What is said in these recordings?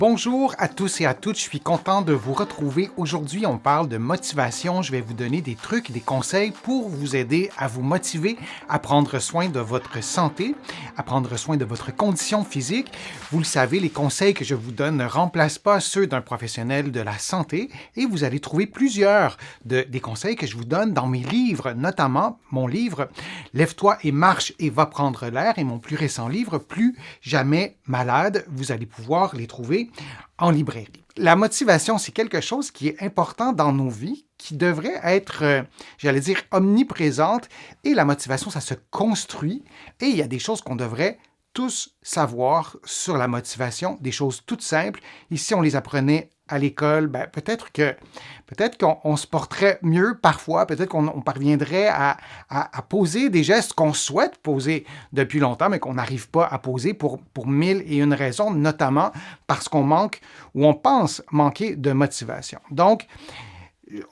Bonjour à tous et à toutes, je suis content de vous retrouver. Aujourd'hui, on parle de motivation. Je vais vous donner des trucs, des conseils pour vous aider à vous motiver, à prendre soin de votre santé, à prendre soin de votre condition physique. Vous le savez, les conseils que je vous donne ne remplacent pas ceux d'un professionnel de la santé et vous allez trouver plusieurs des conseils que je vous donne dans mes livres, notamment mon livre « Lève-toi et marche et va prendre l'air » et mon plus récent livre « Plus jamais malade ». Vous allez pouvoir les trouver en librairie. La motivation, c'est quelque chose qui est important dans nos vies, qui devrait être, j'allais dire, omniprésente. Et la motivation, ça se construit. Et il y a des choses qu'on devrait tous savoir sur la motivation, des choses toutes simples. Et si on les apprenait à l'école, peut-être qu'on se porterait mieux parfois, peut-être qu'on parviendrait à poser des gestes qu'on souhaite poser depuis longtemps, mais qu'on n'arrive pas à poser pour mille et une raisons, notamment parce qu'on manque ou on pense manquer de motivation. Donc,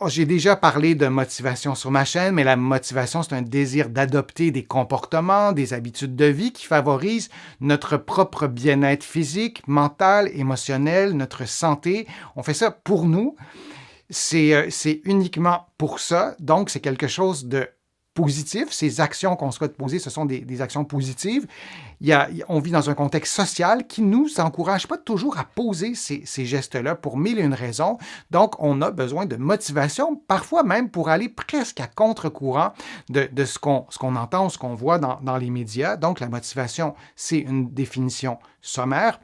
j'ai déjà parlé de motivation sur ma chaîne, mais la motivation, c'est un désir d'adopter des comportements, des habitudes de vie qui favorisent notre propre bien-être physique, mental, émotionnel, notre santé. On fait ça pour nous. C'est uniquement pour ça. Donc, c'est quelque chose de positif. Ces actions qu'on souhaite poser, ce sont des actions positives. On vit dans un contexte social qui ne nous encourage pas toujours à poser ces gestes-là pour mille et une raisons. Donc, on a besoin de motivation, parfois même pour aller presque à contre-courant de ce qu'on entend, ce qu'on voit dans les médias. Donc, la motivation, c'est une définition sommaire.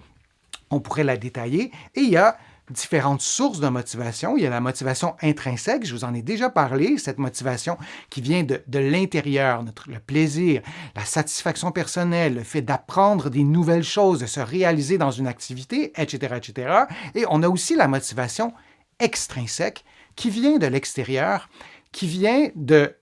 On pourrait la détailler. Et il y a différentes sources de motivation. Il y a la motivation intrinsèque, je vous en ai déjà parlé, cette motivation qui vient de l'intérieur, le plaisir, la satisfaction personnelle, le fait d'apprendre des nouvelles choses, de se réaliser dans une activité, etc., etc. Et on a aussi la motivation extrinsèque qui vient de l'extérieur, qui vient de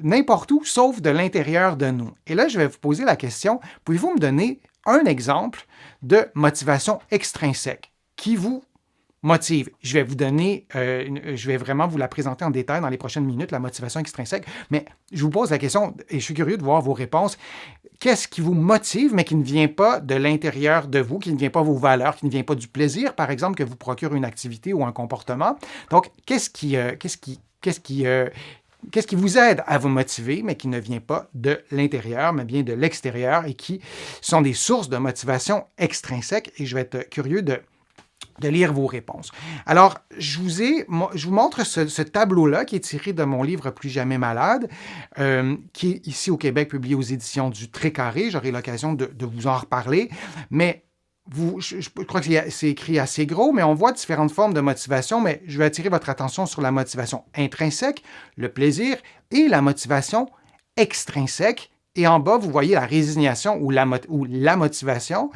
n'importe où, sauf de l'intérieur de nous. Et là, je vais vous poser la question, pouvez-vous me donner un exemple de motivation extrinsèque qui vous motive? Je vais vous donner, je vais vraiment vous la présenter en détail dans les prochaines minutes, la motivation extrinsèque, mais je vous pose la question et je suis curieux de voir vos réponses. Qu'est-ce qui vous motive, mais qui ne vient pas de l'intérieur de vous, qui ne vient pas de vos valeurs, qui ne vient pas du plaisir, par exemple, que vous procure une activité ou un comportement? Donc, qu'est-ce qui vous aide à vous motiver, mais qui ne vient pas de l'intérieur, mais bien de l'extérieur et qui sont des sources de motivation extrinsèque? Et je vais être curieux de lire vos réponses. Alors, je vous montre ce tableau-là qui est tiré de mon livre « Plus jamais malade », qui est ici au Québec, publié aux éditions du Trécarré. J'aurai l'occasion de vous en reparler, mais je crois que c'est écrit assez gros, mais on voit différentes formes de motivation, mais je vais attirer votre attention sur la motivation intrinsèque, le plaisir, et la motivation extrinsèque. Et en bas, vous voyez la résignation ou la motivation,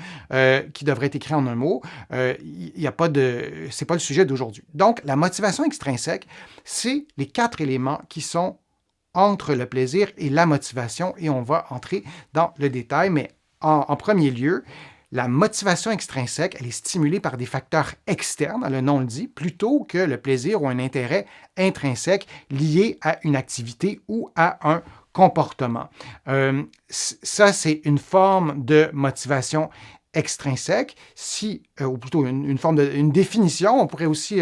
qui devrait être écrit en un mot. C'est pas le sujet d'aujourd'hui. Donc, la motivation extrinsèque, c'est les 4 éléments qui sont entre le plaisir et la motivation, et on va entrer dans le détail. Mais en premier lieu, la motivation extrinsèque, elle est stimulée par des facteurs externes, le nom le dit, plutôt que le plaisir ou un intérêt intrinsèque lié à une activité ou à un comportement. Ça, c'est une forme de motivation extrinsèque, ou plutôt une définition, on pourrait aussi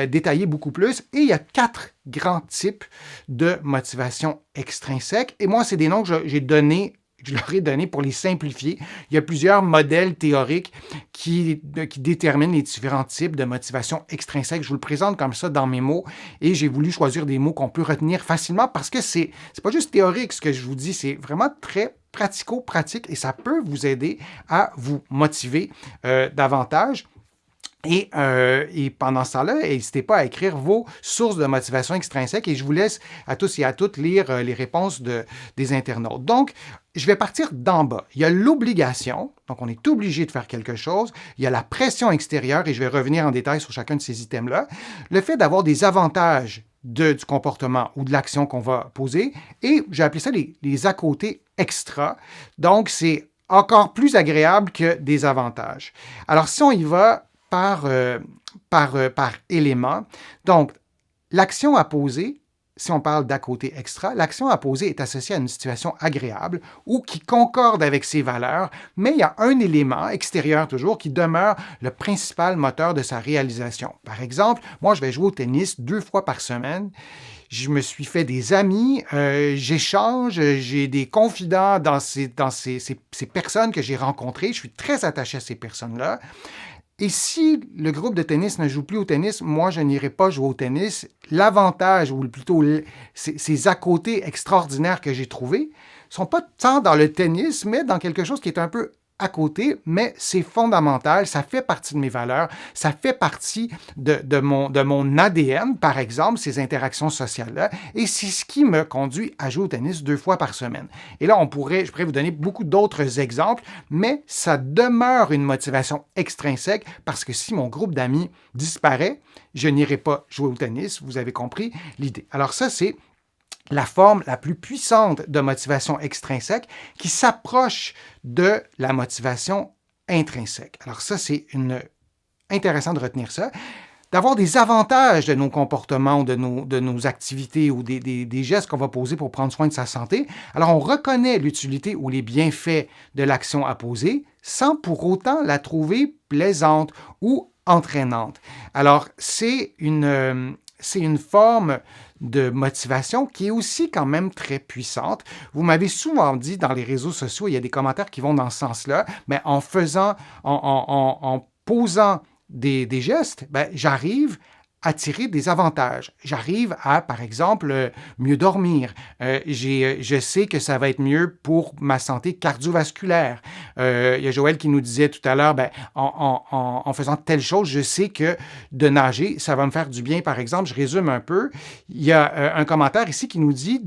détailler beaucoup plus. Et il y a 4 grands types de motivation extrinsèque. Et moi, c'est des noms que je leur ai donné pour les simplifier. Il y a plusieurs modèles théoriques qui déterminent les différents types de motivation extrinsèque. Je vous le présente comme ça dans mes mots et j'ai voulu choisir des mots qu'on peut retenir facilement parce que c'est pas juste théorique ce que je vous dis, c'est vraiment très pratico-pratique et ça peut vous aider à vous motiver davantage. Et pendant ce temps-là, n'hésitez pas à écrire vos sources de motivation extrinsèque et je vous laisse à tous et à toutes lire les réponses des internautes. Donc, je vais partir d'en bas. Il y a l'obligation, donc on est obligé de faire quelque chose. Il y a la pression extérieure et je vais revenir en détail sur chacun de ces items-là. Le fait d'avoir des avantages du comportement ou de l'action qu'on va poser. Et j'ai appelé ça les à-côtés extra. Donc, c'est encore plus agréable que des avantages. Alors, si on y va par élément. Donc, l'action à poser, si on parle d'à côté extra, l'action à poser est associée à une situation agréable ou qui concorde avec ses valeurs, mais il y a un élément extérieur toujours qui demeure le principal moteur de sa réalisation. Par exemple, moi, je vais jouer au tennis 2 fois par semaine. Je me suis fait des amis, j'échange, j'ai des confidents dans ces personnes que j'ai rencontrées. Je suis très attaché à ces personnes-là. Et si le groupe de tennis ne joue plus au tennis, moi, je n'irai pas jouer au tennis. L'avantage, ou plutôt ces à-côtés extraordinaires que j'ai trouvés, ne sont pas tant dans le tennis, mais dans quelque chose qui est un peu à côté, mais c'est fondamental, ça fait partie de mes valeurs, ça fait partie de mon ADN, par exemple, ces interactions sociales-là, et c'est ce qui me conduit à jouer au tennis 2 fois par semaine. Et là, je pourrais vous donner beaucoup d'autres exemples, mais ça demeure une motivation extrinsèque parce que si mon groupe d'amis disparaît, je n'irai pas jouer au tennis, vous avez compris l'idée. Alors ça, c'est la forme la plus puissante de motivation extrinsèque qui s'approche de la motivation intrinsèque. Alors ça, c'est intéressant de retenir ça. D'avoir des avantages de nos comportements, de nos activités ou des gestes qu'on va poser pour prendre soin de sa santé. Alors, on reconnaît l'utilité ou les bienfaits de l'action à poser sans pour autant la trouver plaisante ou entraînante. Alors, c'est une forme de motivation qui est aussi quand même très puissante. Vous m'avez souvent dit dans les réseaux sociaux, il y a des commentaires qui vont dans ce sens-là, mais en posant des gestes, j'arrive à tirer des avantages. J'arrive à, par exemple, mieux dormir. Je sais que ça va être mieux pour ma santé cardiovasculaire. Il y a Joël qui nous disait tout à l'heure, en faisant telle chose, je sais que de nager, ça va me faire du bien, par exemple. Je résume un peu. Il y a un commentaire ici qui nous dit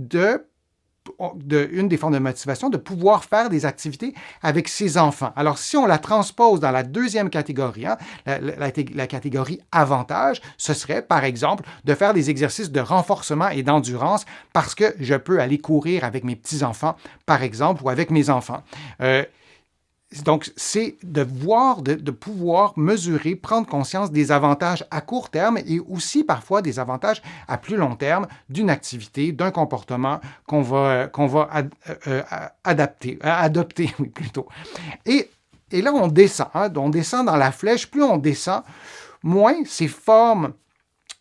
une des formes de motivation, de pouvoir faire des activités avec ses enfants. Alors, si on la transpose dans la deuxième catégorie, la catégorie avantage, ce serait, par exemple, de faire des exercices de renforcement et d'endurance parce que je peux aller courir avec mes petits-enfants, par exemple, ou avec mes enfants. Donc, c'est de pouvoir mesurer, prendre conscience des avantages à court terme et aussi parfois des avantages à plus long terme d'une activité, d'un comportement qu'on va adopter, oui, plutôt. Et là, on descend dans la flèche. Plus on descend, moins ces formes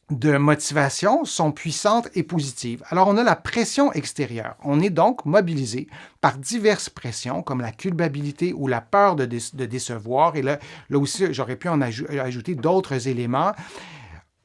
de motivation sont puissantes et positives. Alors, on a la pression extérieure. On est donc mobilisé par diverses pressions, comme la culpabilité ou la peur de décevoir. Et là aussi, j'aurais pu en ajouter d'autres éléments.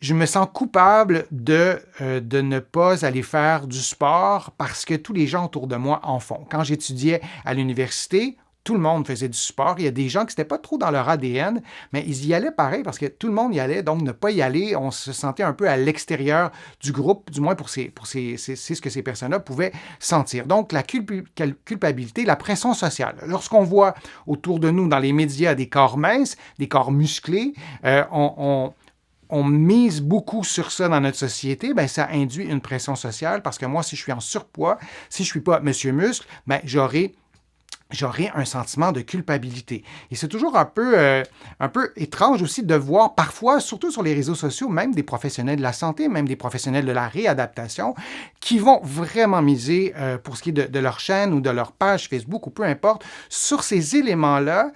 Je me sens coupable de ne pas aller faire du sport parce que tous les gens autour de moi en font. Quand j'étudiais à l'université, tout le monde faisait du sport. Il y a des gens qui n'étaient pas trop dans leur ADN, mais ils y allaient pareil parce que tout le monde y allait. Donc, ne pas y aller, on se sentait un peu à l'extérieur du groupe, du moins c'est ce que ces personnes-là pouvaient sentir. Donc, la culpabilité, la pression sociale. Lorsqu'on voit autour de nous, dans les médias, des corps minces, des corps musclés, on mise beaucoup sur ça dans notre société, ça induit une pression sociale parce que moi, si je suis en surpoids, si je ne suis pas monsieur muscle, j'aurai un sentiment de culpabilité. Et c'est toujours un peu étrange aussi de voir parfois, surtout sur les réseaux sociaux, même des professionnels de la santé, même des professionnels de la réadaptation, qui vont vraiment miser, pour ce qui est de leur chaîne ou de leur page Facebook ou peu importe, sur ces éléments-là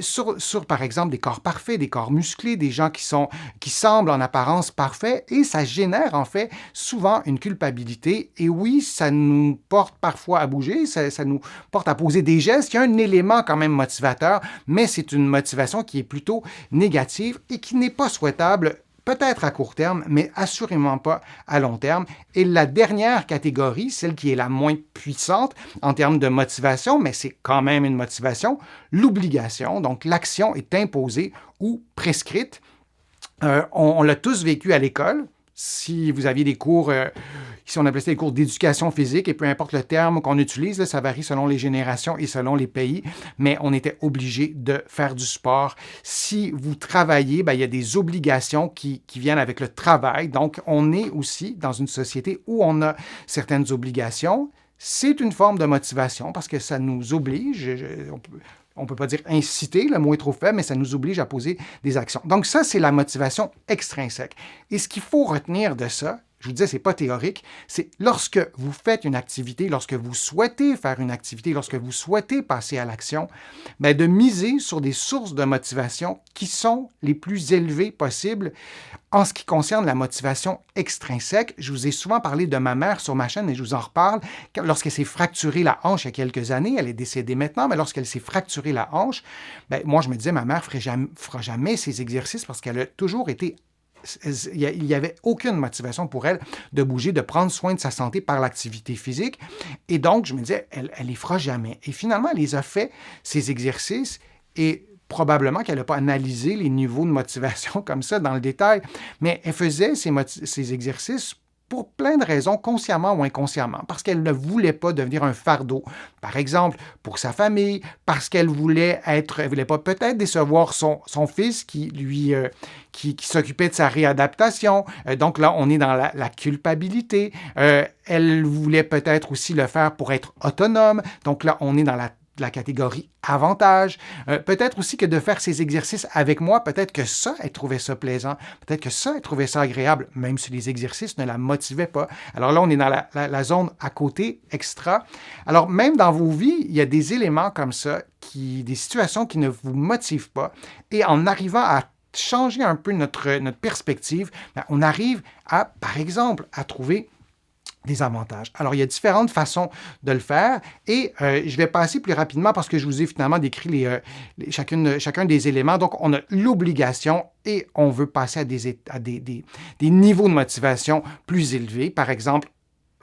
sur, par exemple, des corps parfaits, des corps musclés, des gens qui semblent en apparence parfaits, et ça génère en fait souvent une culpabilité. Et oui, ça nous porte parfois à bouger, ça nous porte à poser des gestes. Il y a un élément quand même motivateur, mais c'est une motivation qui est plutôt négative et qui n'est pas souhaitable peut-être à court terme, mais assurément pas à long terme. Et la dernière catégorie, celle qui est la moins puissante en termes de motivation, mais c'est quand même une motivation, l'obligation. Donc, l'action est imposée ou prescrite. On l'a tous vécu à l'école. Si vous aviez des cours, ici on appelait ça des cours d'éducation physique, et peu importe le terme qu'on utilise, là, ça varie selon les générations et selon les pays, mais on était obligé de faire du sport. Si vous travaillez, il y a des obligations qui viennent avec le travail, donc on est aussi dans une société où on a certaines obligations. C'est une forme de motivation parce que ça nous oblige, on ne peut pas dire inciter, le mot est trop faible, mais ça nous oblige à poser des actions. Donc ça, c'est la motivation extrinsèque. Et ce qu'il faut retenir de ça, je vous disais, ce n'est pas théorique, c'est lorsque vous faites une activité, lorsque vous souhaitez faire une activité, lorsque vous souhaitez passer à l'action, bien, de miser sur des sources de motivation qui sont les plus élevées possibles. En ce qui concerne la motivation extrinsèque, je vous ai souvent parlé de ma mère sur ma chaîne, et je vous en reparle. Lorsqu'elle s'est fracturée la hanche il y a quelques années, elle est décédée maintenant, mais lorsqu'elle s'est fracturée la hanche, bien, moi, je me disais, ma mère ne fera jamais ces exercices parce qu'elle a toujours été il n'y avait aucune motivation pour elle de bouger, de prendre soin de sa santé par l'activité physique. Et donc, je me disais, elle ne les fera jamais. Et finalement, elle les a fait, ces exercices, et probablement qu'elle n'a pas analysé les niveaux de motivation comme ça dans le détail, mais elle faisait ces exercices pour plein de raisons, consciemment ou inconsciemment, parce qu'elle ne voulait pas devenir un fardeau, par exemple, pour sa famille, parce qu'elle voulait pas peut-être décevoir son fils qui s'occupait de sa réadaptation. Donc là, on est dans la culpabilité. Elle voulait peut-être aussi le faire pour être autonome. Donc là, on est dans la catégorie avantage. Peut-être aussi que de faire ces exercices avec moi, peut-être que ça, elle trouvait ça plaisant. Peut-être que ça, elle trouvait ça agréable, même si les exercices ne la motivaient pas. Alors là, on est dans la zone à côté, extra. Alors, même dans vos vies, il y a des éléments comme ça, des situations qui ne vous motivent pas. Et en arrivant à changer un peu notre perspective, bien, on arrive à, par exemple, à trouver des avantages. Alors, il y a différentes façons de le faire et je vais passer plus rapidement parce que je vous ai finalement décrit chacun des éléments. Donc, on a l'obligation et on veut passer à des niveaux de motivation plus élevés. Par exemple,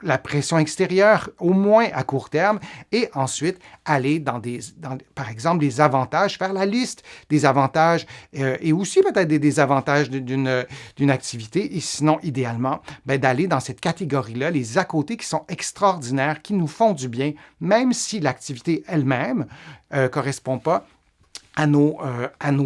la pression extérieure, au moins à court terme, et ensuite aller par exemple, des avantages, faire la liste des avantages et aussi peut-être des désavantages d'une activité, et sinon, idéalement, bien, d'aller dans cette catégorie-là, les à côté qui sont extraordinaires, qui nous font du bien, même si l'activité elle-même ne correspond pas à nos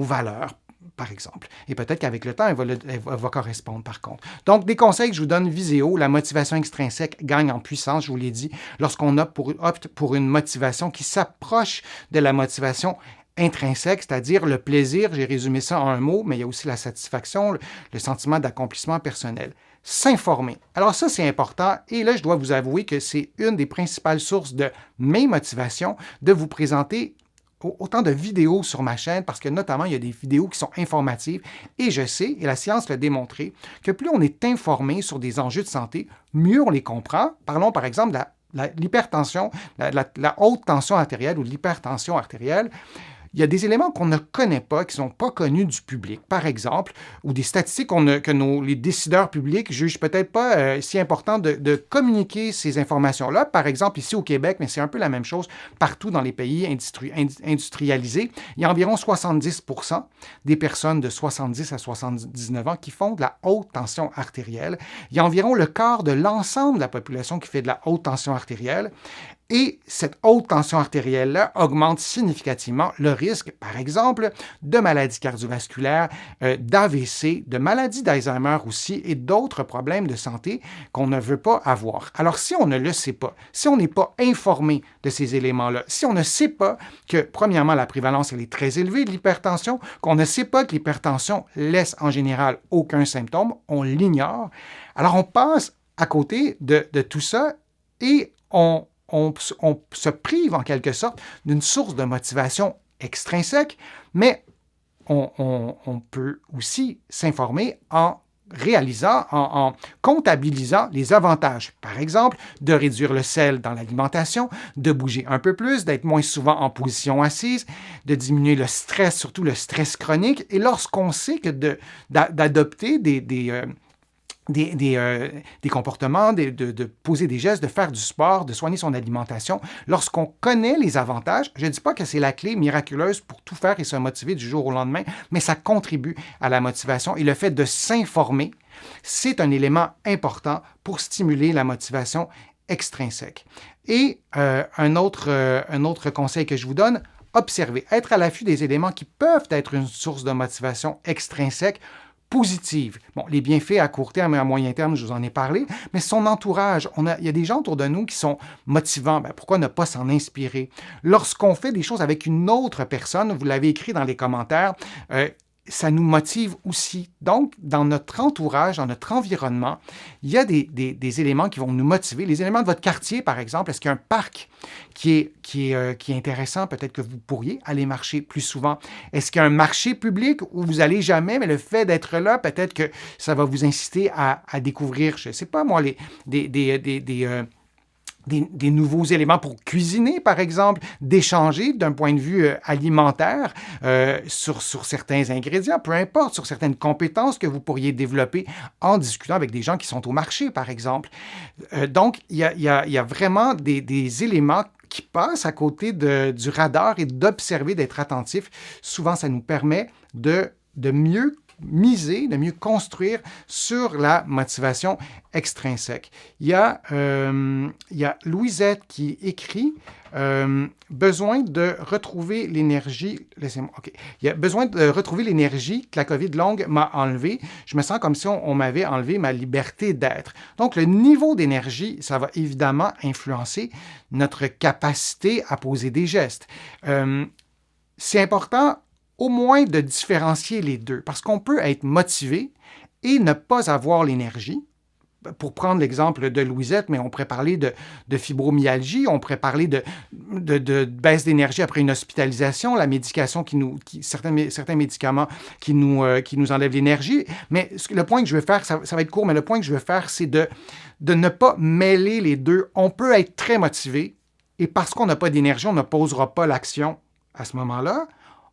valeurs, par exemple. Et peut-être qu'avec le temps, elle va correspondre, par contre. Donc, des conseils que je vous donne, Viséo, la motivation extrinsèque gagne en puissance, je vous l'ai dit, lorsqu'on opte pour une motivation qui s'approche de la motivation intrinsèque, c'est-à-dire le plaisir, j'ai résumé ça en un mot, mais il y a aussi la satisfaction, le sentiment d'accomplissement personnel. S'informer. Alors ça, c'est important. Et là, je dois vous avouer que c'est une des principales sources de mes motivations de vous présenter autant de vidéos sur ma chaîne parce que notamment, il y a des vidéos qui sont informatives et je sais, et la science l'a démontré, que plus on est informé sur des enjeux de santé, mieux on les comprend. Parlons par exemple de l'hypertension, la haute tension artérielle ou de l'hypertension artérielle. Il y a des éléments qu'on ne connaît pas, qui ne sont pas connus du public, par exemple, ou des statistiques que les décideurs publics jugent peut-être pas si important de communiquer ces informations-là. Par exemple, ici au Québec, mais c'est un peu la même chose partout dans les pays industrialisés, il y a environ 70% des personnes de 70 à 79 ans qui font de la haute tension artérielle. Il y a environ le quart de l'ensemble de la population qui fait de la haute tension artérielle. Et cette haute tension artérielle-là augmente significativement le risque, par exemple, de maladies cardiovasculaires, d'AVC, de maladies d'Alzheimer aussi et d'autres problèmes de santé qu'on ne veut pas avoir. Alors, si on ne le sait pas, si on n'est pas informé de ces éléments-là, si on ne sait pas que, premièrement, la prévalence elle est très élevée de l'hypertension, qu'on ne sait pas que l'hypertension laisse en général aucun symptôme, on l'ignore, alors on passe à côté de tout ça et on se prive en quelque sorte d'une source de motivation extrinsèque, mais on peut aussi s'informer en réalisant, en comptabilisant les avantages. Par exemple, de réduire le sel dans l'alimentation, de bouger un peu plus, d'être moins souvent en position assise, de diminuer le stress, surtout le stress chronique. Et lorsqu'on sait que d'adopter des comportements, de poser des gestes, de faire du sport, de soigner son alimentation. Lorsqu'on connaît les avantages, je ne dis pas que c'est la clé miraculeuse pour tout faire et se motiver du jour au lendemain, mais ça contribue à la motivation et le fait de s'informer, c'est un élément important pour stimuler la motivation extrinsèque. Et un autre conseil que je vous donne, observer, être à l'affût des éléments qui peuvent être une source de motivation extrinsèque positive. Bon, les bienfaits à court terme et à moyen terme, je vous en ai parlé, mais son entourage, il y a des gens autour de nous qui sont motivants. Bien, pourquoi ne pas s'en inspirer? Lorsqu'on fait des choses avec une autre personne, vous l'avez écrit dans les commentaires, ça nous motive aussi. Donc, dans notre entourage, dans notre environnement, il y a des éléments qui vont nous motiver. Les éléments de votre quartier, par exemple, est-ce qu'il y a un parc qui est intéressant? Peut-être que vous pourriez aller marcher plus souvent. Est-ce qu'il y a un marché public où vous n'allez jamais, mais le fait d'être là, peut-être que ça va vous inciter à découvrir, je ne sais pas moi, des nouveaux éléments pour cuisiner, par exemple, d'échanger d'un point de vue alimentaire sur certains ingrédients, peu importe, sur certaines compétences que vous pourriez développer en discutant avec des gens qui sont au marché, par exemple. Donc, il y a vraiment des éléments qui passent à côté du radar et d'observer, d'être attentif. Souvent, ça nous permet de mieux miser, de mieux construire sur la motivation extrinsèque. Il y a Louisette qui écrit besoin de retrouver l'énergie. Laissez-moi. OK. Il y a besoin de retrouver l'énergie que la COVID longue m'a enlevée. Je me sens comme si on m'avait enlevé ma liberté d'être. Donc, le niveau d'énergie, ça va évidemment influencer notre capacité à poser des gestes. C'est important au moins de différencier les deux, parce qu'on peut être motivé et ne pas avoir l'énergie. Pour prendre l'exemple de Louisette, mais on pourrait parler de fibromyalgie, on pourrait parler de baisse d'énergie après une hospitalisation, la médication certains médicaments qui nous enlèvent l'énergie. Mais le point que je veux faire, ça va être court, mais le point que je veux faire, c'est de ne pas mêler les deux. On peut être très motivé et parce qu'on n'a pas d'énergie, on ne posera pas l'action à ce moment-là.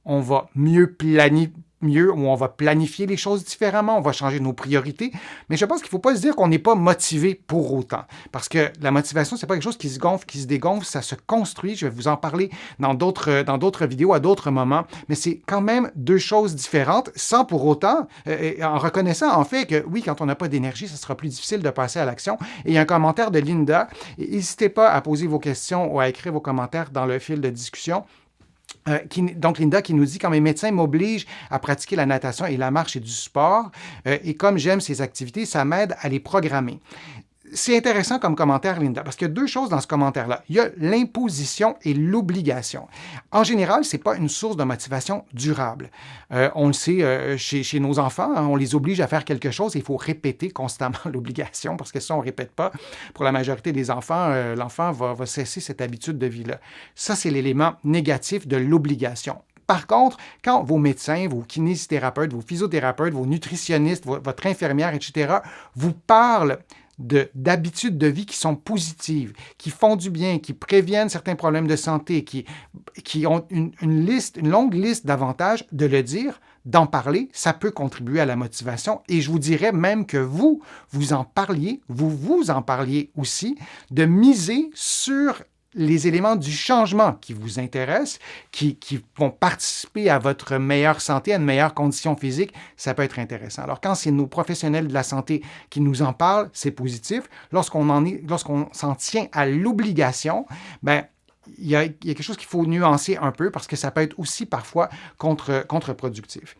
On va on va planifier les choses différemment, on va changer nos priorités. Mais je pense qu'il ne faut pas se dire qu'on n'est pas motivé pour autant. Parce que la motivation, ce n'est pas quelque chose qui se gonfle, qui se dégonfle, ça se construit. Je vais vous en parler dans d'autres vidéos à d'autres moments. Mais c'est quand même deux choses différentes, sans pour autant, en reconnaissant en fait que oui, quand on n'a pas d'énergie, ça sera plus difficile de passer à l'action. Et il y a un commentaire de Linda. N'hésitez pas à poser vos questions ou à écrire vos commentaires dans le fil de discussion. Donc, Linda qui nous dit « Quand mes médecins m'obligent à pratiquer la natation et la marche et du sport, et comme j'aime ces activités, ça m'aide à les programmer. » C'est intéressant comme commentaire, Linda, parce qu'il y a deux choses dans ce commentaire-là. Il y a l'imposition et l'obligation. En général, ce n'est pas une source de motivation durable. On le sait chez nos enfants, hein, on les oblige à faire quelque chose et il faut répéter constamment l'obligation, parce que si on ne répète pas, pour la majorité des enfants, l'enfant va cesser cette habitude de vie-là. Ça, c'est l'élément négatif de l'obligation. Par contre, quand vos médecins, vos kinésithérapeutes, vos physiothérapeutes, vos nutritionnistes, votre infirmière, etc., vous parlent d'habitudes de vie qui sont positives, qui font du bien, qui préviennent certains problèmes de santé, qui ont une longue liste d'avantages, de le dire, d'en parler, ça peut contribuer à la motivation. Et je vous dirais même que vous en parliez aussi, de miser sur les éléments du changement qui vous intéressent, qui vont participer à votre meilleure santé, à une meilleure condition physique, ça peut être intéressant. Alors, quand c'est nos professionnels de la santé qui nous en parlent, c'est positif. Lorsqu'on s'en tient à l'obligation, il y a quelque chose qu'il faut nuancer un peu parce que ça peut être aussi parfois contre-productif.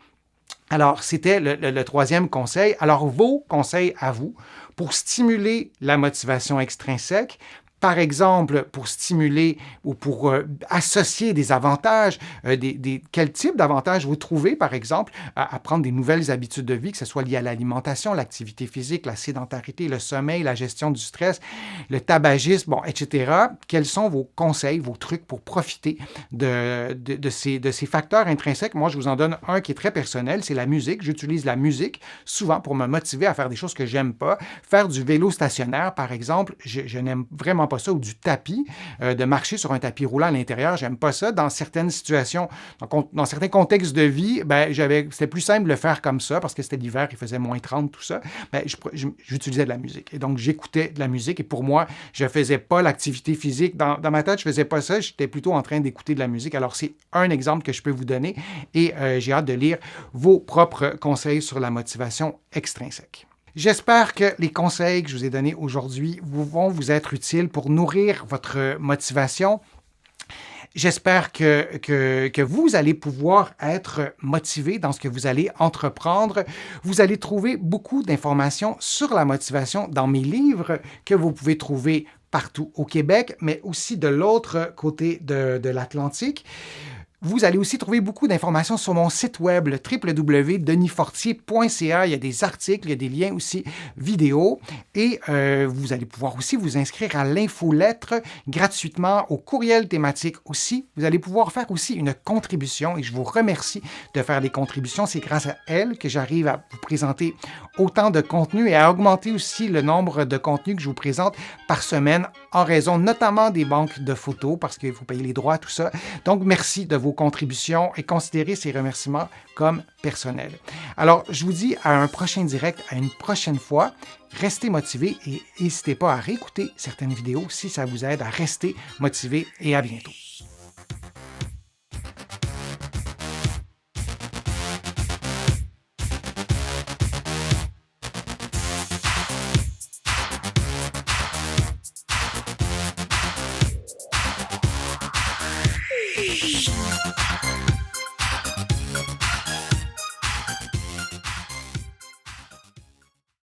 Alors, c'était le troisième conseil. Alors, vos conseils à vous pour stimuler la motivation extrinsèque, par exemple, pour stimuler ou pour associer des avantages, quel type d'avantages vous trouvez, par exemple, à prendre des nouvelles habitudes de vie, que ce soit lié à l'alimentation, l'activité physique, la sédentarité, le sommeil, la gestion du stress, le tabagisme, etc. Quels sont vos conseils, vos trucs pour profiter de ces facteurs intrinsèques? Moi, je vous en donne un qui est très personnel, c'est la musique. J'utilise la musique souvent pour me motiver à faire des choses que j'aime pas. Faire du vélo stationnaire, par exemple, je n'aime vraiment pas ça, ou du tapis, de marcher sur un tapis roulant à l'intérieur, j'aime pas ça. Dans certaines situations, dans certains contextes de vie, c'était plus simple de le faire comme ça, parce que c'était l'hiver, il faisait moins 30, tout ça. J'utilisais de la musique. Et donc, j'écoutais de la musique, et pour moi, je faisais pas l'activité physique. Dans ma tête, je faisais pas ça, j'étais plutôt en train d'écouter de la musique. Alors, c'est un exemple que je peux vous donner, et j'ai hâte de lire vos propres conseils sur la motivation extrinsèque. J'espère que les conseils que je vous ai donnés aujourd'hui vont vous être utiles pour nourrir votre motivation. J'espère que vous allez pouvoir être motivé dans ce que vous allez entreprendre. Vous allez trouver beaucoup d'informations sur la motivation dans mes livres que vous pouvez trouver partout au Québec, mais aussi de l'autre côté de l'Atlantique. Vous allez aussi trouver beaucoup d'informations sur mon site web, le www.denisfortier.ca. Il y a des articles, il y a des liens aussi vidéo. Et vous allez pouvoir aussi vous inscrire à l'infolettre gratuitement, au courriel thématique aussi. Vous allez pouvoir faire aussi une contribution et je vous remercie de faire des contributions. C'est grâce à elles que j'arrive à vous présenter autant de contenu et à augmenter aussi le nombre de contenus que je vous présente par semaine en raison notamment des banques de photos parce qu'il faut payer les droits, tout ça. Donc, merci de vos contributions et considérez ces remerciements comme personnels. Alors, je vous dis à un prochain direct, à une prochaine fois. Restez motivés et n'hésitez pas à réécouter certaines vidéos si ça vous aide à rester motivé et à bientôt.